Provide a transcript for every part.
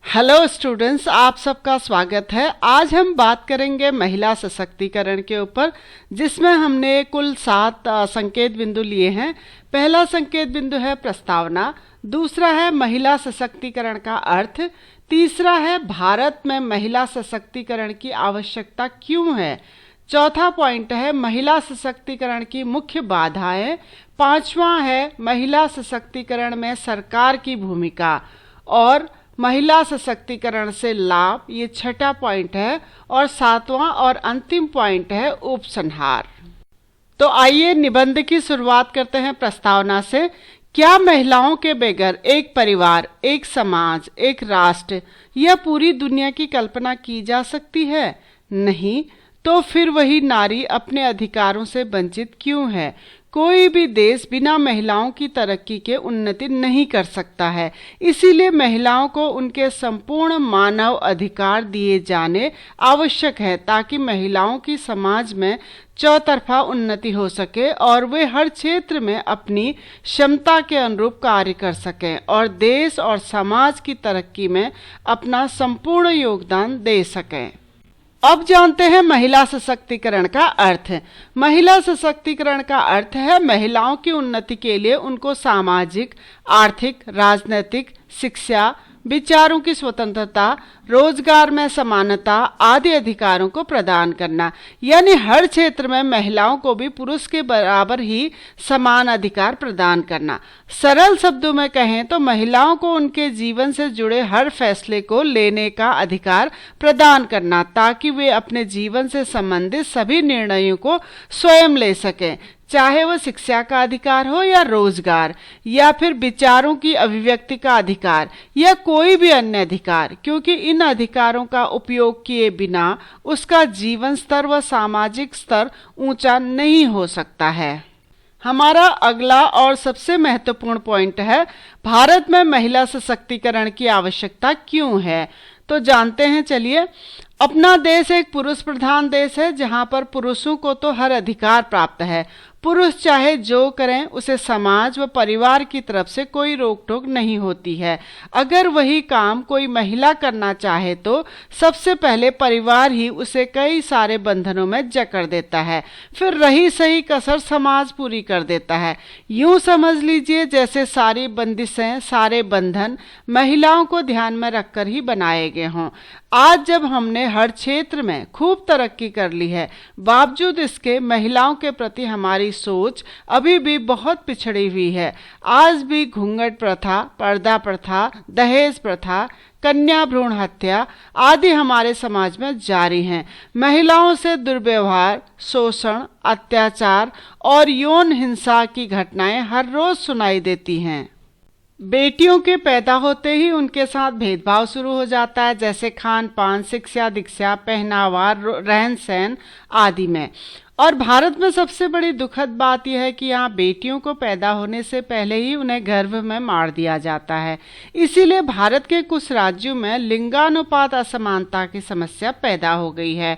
Hello students, आप सबका स्वागत है। आज हम बात करेंगे महिला सशक्तिकरण के ऊपर, जिसमें हमने कुल 7 संकेत बिंदु लिए हैं। पहला संकेत बिंदु है प्रस्तावना, दूसरा है महिला सशक्तिकरण का अर्थ, तीसरा है भारत में महिला सशक्तिकरण की आवश्यकता क्यों है, चौथा पॉइंट है महिला सशक्तिकरण की मुख्य बाधाएं, पांचवा है महिला सशक्तिकरण में सरकार की भूमिका और महिला सशक्तिकरण से लाभ, ये छठा पॉइंट है। और सातवां और अंतिम पॉइंट है उपसंहार। तो आइए निबंध की शुरुआत करते हैं प्रस्तावना से। क्या महिलाओं के बगैर एक परिवार, एक समाज, एक राष्ट्र या पूरी दुनिया की कल्पना की जा सकती है? नहीं। तो फिर वही नारी अपने अधिकारों से वंचित क्यों है? कोई भी देश बिना महिलाओं की तरक्की के उन्नति नहीं कर सकता है। इसीलिए महिलाओं को उनके संपूर्ण मानव अधिकार दिए जाने आवश्यक है, ताकि महिलाओं की समाज में चौतरफा उन्नति हो सके और वे हर क्षेत्र में अपनी क्षमता के अनुरूप कार्य कर सकें और देश और समाज की तरक्की में अपना संपूर्ण योगदान दे सकें। अब जानते हैं महिला सशक्तिकरण का अर्थ। महिला सशक्तिकरण का अर्थ है महिलाओं की उन्नति के लिए उनको सामाजिक, आर्थिक, राजनीतिक, शिक्षा, विचारों की स्वतंत्रता, रोजगार में समानता आदि अधिकारों को प्रदान करना। यानी हर क्षेत्र में महिलाओं को भी पुरुष के बराबर ही समान अधिकार प्रदान करना। सरल शब्दों में कहें तो महिलाओं को उनके जीवन से जुड़े हर फैसले को लेने का अधिकार प्रदान करना, ताकि वे अपने जीवन से संबंधित सभी निर्णयों को स्वयं ले सकें, चाहे वह शिक्षा का अधिकार हो या रोजगार या फिर विचारों की अभिव्यक्ति का अधिकार या कोई भी अन्य अधिकार, क्योंकि इन अधिकारों का उपयोग किए बिना उसका जीवन स्तर व सामाजिक स्तर ऊंचा नहीं हो सकता है। हमारा अगला और सबसे महत्वपूर्ण पॉइंट है भारत में महिला सशक्तिकरण की आवश्यकता क्यों है। तो जानते हैं, चलिए। अपना देश एक पुरुष प्रधान देश है, जहां पर पुरुषों को तो हर अधिकार प्राप्त है। पुरुष चाहे जो करें उसे समाज व परिवार की तरफ से कोई रोक टोक नहीं होती है। अगर वही काम कोई महिला करना चाहे तो सबसे पहले परिवार ही उसे कई सारे बंधनों में जकड़ देता है, फिर रही सही कसर समाज पूरी कर देता है। यूं समझ लीजिए जैसे सारी बंदिशें, सारे बंधन महिलाओं को ध्यान में रखकर ही बनाए गए हों। आज जब हमने हर क्षेत्र में खूब तरक्की कर ली है, बावजूद इसके महिलाओं के प्रति हमारी सोच अभी भी बहुत पिछड़ी हुई है। आज भी घूंघट प्रथा, पर्दा प्रथा, दहेज प्रथा, कन्या भ्रूण हत्या आदि हमारे समाज में जारी हैं। महिलाओं से दुर्व्यवहार, शोषण, अत्याचार और यौन हिंसा की घटनाएं हर रोज सुनाई देती हैं। बेटियों के पैदा होते ही उनके साथ भेदभाव शुरू हो जाता है, जैसे खान पान, शिक्षा दीक्षा, पहनावा, रहन सहन आदि में। और भारत में सबसे बड़ी दुखद बात यह है कि यहाँ बेटियों को पैदा होने से पहले ही उन्हें गर्भ में मार दिया जाता है। इसीलिए भारत के कुछ राज्यों में लिंगानुपात असमानता की समस्या पैदा हो गई है।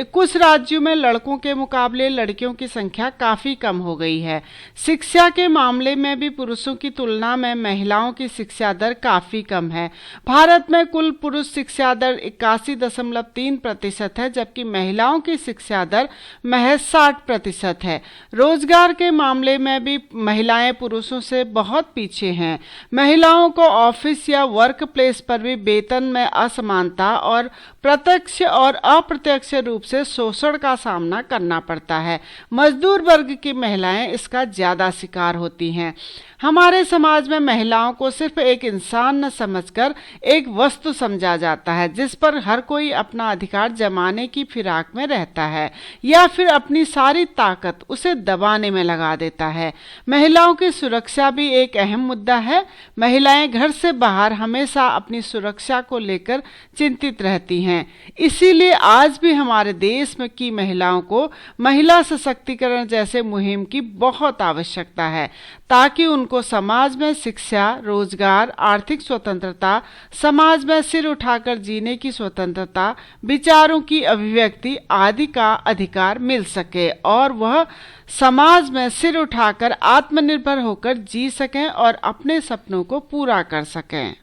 कुछ राज्यों में लड़कों के मुकाबले लड़कियों की संख्या काफ़ी कम हो गई है। शिक्षा के मामले में भी पुरुषों की तुलना में महिलाओं की शिक्षा दर काफ़ी कम है। भारत में कुल पुरुष शिक्षा दर 81.3% है, जबकि महिलाओं की शिक्षा दर महज 60% है। रोजगार के मामले में भी महिलाएं पुरुषों से बहुत पीछे हैं। महिलाओं को ऑफिस या वर्क प्लेस पर भी वेतन में असमानता और प्रत्यक्ष और अप्रत्यक्ष रूप से शोषण का सामना करना पड़ता है। मजदूर वर्ग की महिलाएं इसका ज्यादा शिकार होती हैं। हमारे समाज में महिलाओं को सिर्फ एक इंसान न समझकर एक वस्तु समझा जाता है, जिस पर हर कोई अपना अधिकार जमाने की फिराक में रहता है या फिर अपनी सारी ताकत उसे दबाने में लगा देता है। महिलाओं की सुरक्षा भी एक अहम मुद्दा है। महिलाएं घर से बाहर हमेशा अपनी सुरक्षा को लेकर चिंतित रहती हैं। इसीलिए आज भी हमारे देश में की महिलाओं को महिला सशक्तिकरण जैसे मुहिम की बहुत आवश्यकता है, ताकि उनको समाज में शिक्षा, रोजगार, आर्थिक स्वतंत्रता, समाज में सिर उठाकर जीने की स्वतंत्रता, विचारों की अभिव्यक्ति आदि का अधिकार मिल सके और वह समाज में सिर उठाकर आत्मनिर्भर होकर जी सकें और अपने सपनों को पूरा कर सकें।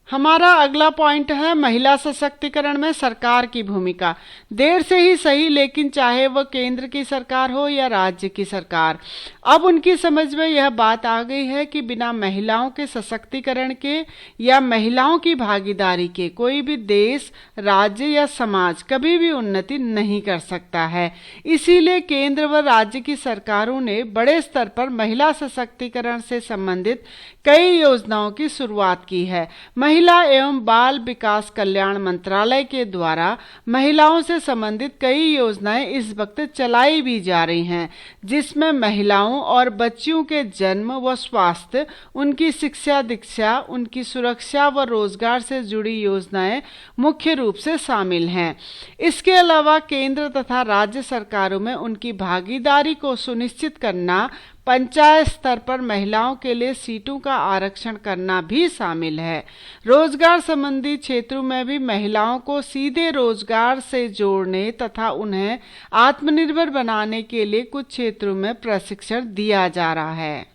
हमारा अगला पॉइंट है महिला सशक्तिकरण में सरकार की भूमिका। देर से ही सही, लेकिन चाहे वह केंद्र की सरकार हो या राज्य की सरकार, अब उनकी समझ में यह बात आ गई है कि बिना महिलाओं के सशक्तिकरण के या महिलाओं की भागीदारी के कोई भी देश, राज्य या समाज कभी भी उन्नति नहीं कर सकता है। इसीलिए केंद्र व राज्य की सरकारों ने बड़े स्तर पर महिला सशक्तिकरण से संबंधित कई योजनाओं की शुरुआत की है। महिला एवं बाल विकास कल्याण मंत्रालय के द्वारा महिलाओं से संबंधित कई योजनाएं इस वक्त चलाई भी जा रही हैं, जिसमें महिलाओं और बच्चियों के जन्म व स्वास्थ्य, उनकी शिक्षा दीक्षा, उनकी सुरक्षा व रोजगार से जुड़ी योजनाएं मुख्य रूप से शामिल हैं। इसके अलावा केंद्र तथा राज्य सरकारों में उनकी भागीदारी को सुनिश्चित करना, पंचायत स्तर पर महिलाओं के लिए सीटों का आरक्षण करना भी शामिल है। रोजगार संबंधी क्षेत्रों में भी महिलाओं को सीधे रोजगार से जोड़ने तथा उन्हें आत्मनिर्भर बनाने के लिए कुछ क्षेत्रों में प्रशिक्षण दिया जा रहा है।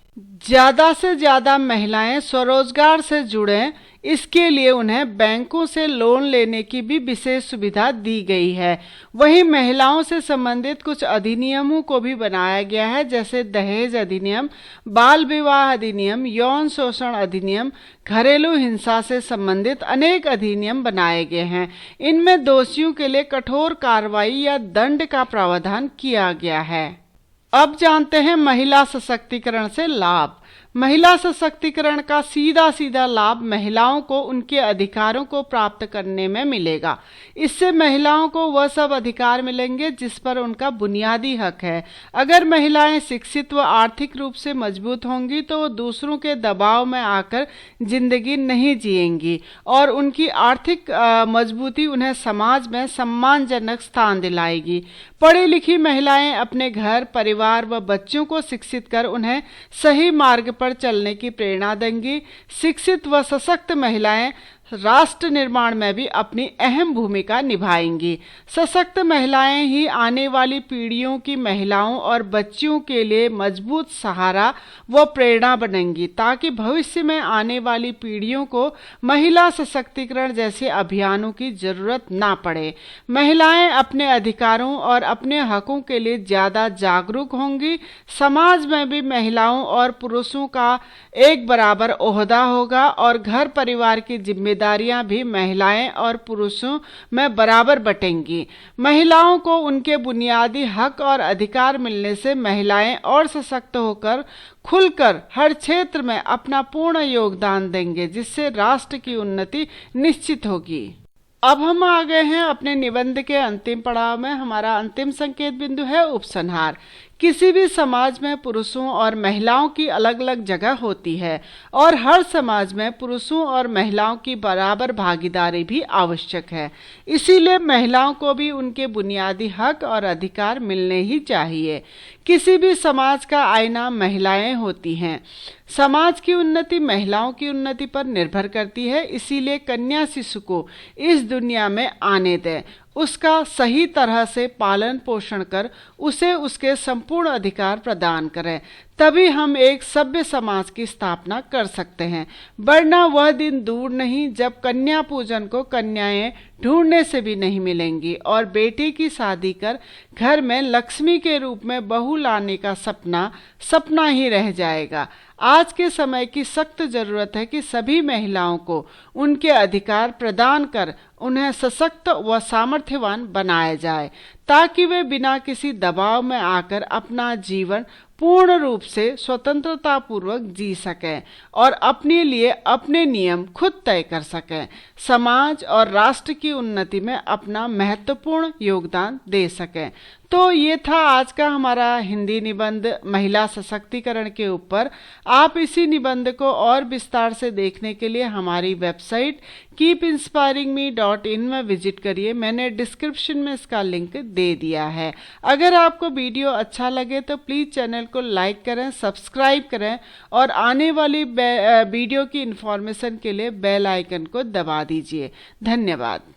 ज्यादा से ज्यादा महिलाएं स्वरोजगार से जुड़ें, इसके लिए उन्हें बैंकों से लोन लेने की भी विशेष सुविधा दी गई है। वहीं महिलाओं से संबंधित कुछ अधिनियमों को भी बनाया गया है, जैसे दहेज अधिनियम, बाल विवाह अधिनियम, यौन शोषण अधिनियम, घरेलू हिंसा से संबंधित अनेक अधिनियम बनाए गए हैं। इनमें दोषियों के लिए कठोर कार्रवाई या दंड का प्रावधान किया गया है। अब जानते हैं महिला सशक्तिकरण से लाभ। महिला सशक्तिकरण का सीधा सीधा लाभ महिलाओं को उनके अधिकारों को प्राप्त करने में मिलेगा। इससे महिलाओं को वह सब अधिकार मिलेंगे जिस पर उनका बुनियादी हक है। अगर महिलाएं शिक्षित व आर्थिक रूप से मजबूत होंगी तो वो दूसरों के दबाव में आकर जिंदगी नहीं जिएंगी और उनकी आर्थिक मजबूती उन्हें समाज में सम्मानजनक स्थान दिलाएगी। पढ़ी लिखी महिलाएं अपने घर, परिवार व बच्चों को शिक्षित कर उन्हें सही मार्ग पर चलने की प्रेरणा देंगी। शिक्षित व सशक्त महिलाएं राष्ट्र निर्माण में भी अपनी अहम भूमिका निभाएंगी। सशक्त महिलाएं ही आने वाली पीढ़ियों की महिलाओं और बच्चियों के लिए मजबूत सहारा व प्रेरणा बनेंगी, ताकि भविष्य में आने वाली पीढ़ियों को महिला सशक्तिकरण जैसे अभियानों की जरूरत ना पड़े। महिलाएं अपने अधिकारों और अपने हकों के लिए ज्यादा जागरूक होंगी। समाज में भी महिलाओं और पुरुषों का एक बराबर ओहदा होगा और घर परिवार की जिम्मेदारियां भी महिलाएं और पुरुषों में बराबर बटेंगी। महिलाओं को उनके बुनियादी हक और अधिकार मिलने से महिलाएं और सशक्त होकर खुलकर हर क्षेत्र में अपना पूर्ण योगदान देंगे, जिससे राष्ट्र की उन्नति निश्चित होगी। अब हम आ गए हैं अपने निबंध के अंतिम पड़ाव में। हमारा अंतिम संकेत बिंदु है उपसंहार। किसी भी समाज में पुरुषों और महिलाओं की अलग अलग जगह होती है और हर समाज में पुरुषों और महिलाओं की बराबर भागीदारी भी आवश्यक है। इसीलिए महिलाओं को भी उनके बुनियादी हक और अधिकार मिलने ही चाहिए। किसी भी समाज का आईना महिलाएं होती हैं। समाज की उन्नति महिलाओं की उन्नति पर निर्भर करती है। इसीलिए कन्या शिशु को इस दुनिया में आने दें, उसका सही तरह से पालन पोषण कर उसे उसके संपूर्ण अधिकार प्रदान करें, तभी हम एक सभ्य समाज की स्थापना कर सकते हैं। वरना वह दिन दूर नहीं जब कन्या पूजन को कन्याएं ढूंढने से भी नहीं मिलेंगी और बेटी की शादी कर घर में लक्ष्मी के रूप में बहू लाने का सपना सपना ही रह जाएगा। आज के समय की सख्त जरूरत है कि सभी महिलाओं को उनके अधिकार प्रदान कर उन्हें सशक्त व सामर्थ्यवान बनाया जाए, ताकि वे बिना किसी दबाव में आकर अपना जीवन पूर्ण रूप से स्वतंत्रता पूर्वक जी सकें और अपने लिए अपने नियम खुद तय कर सकें, समाज और राष्ट्र की उन्नति में अपना महत्वपूर्ण योगदान दे सकें। तो ये था आज का हमारा हिंदी निबंध महिला सशक्तिकरण के ऊपर। आप इसी निबंध को और विस्तार से देखने के लिए हमारी वेबसाइट keepinspiringme.in में विजिट करिए। मैंने डिस्क्रिप्शन में इसका लिंक दे दिया है। अगर आपको वीडियो अच्छा लगे तो प्लीज़ चैनल को लाइक करें, सब्सक्राइब करें और आने वाली वीडियो की इन्फॉर्मेशन के लिए बेल आइकन को दबा दीजिए। धन्यवाद।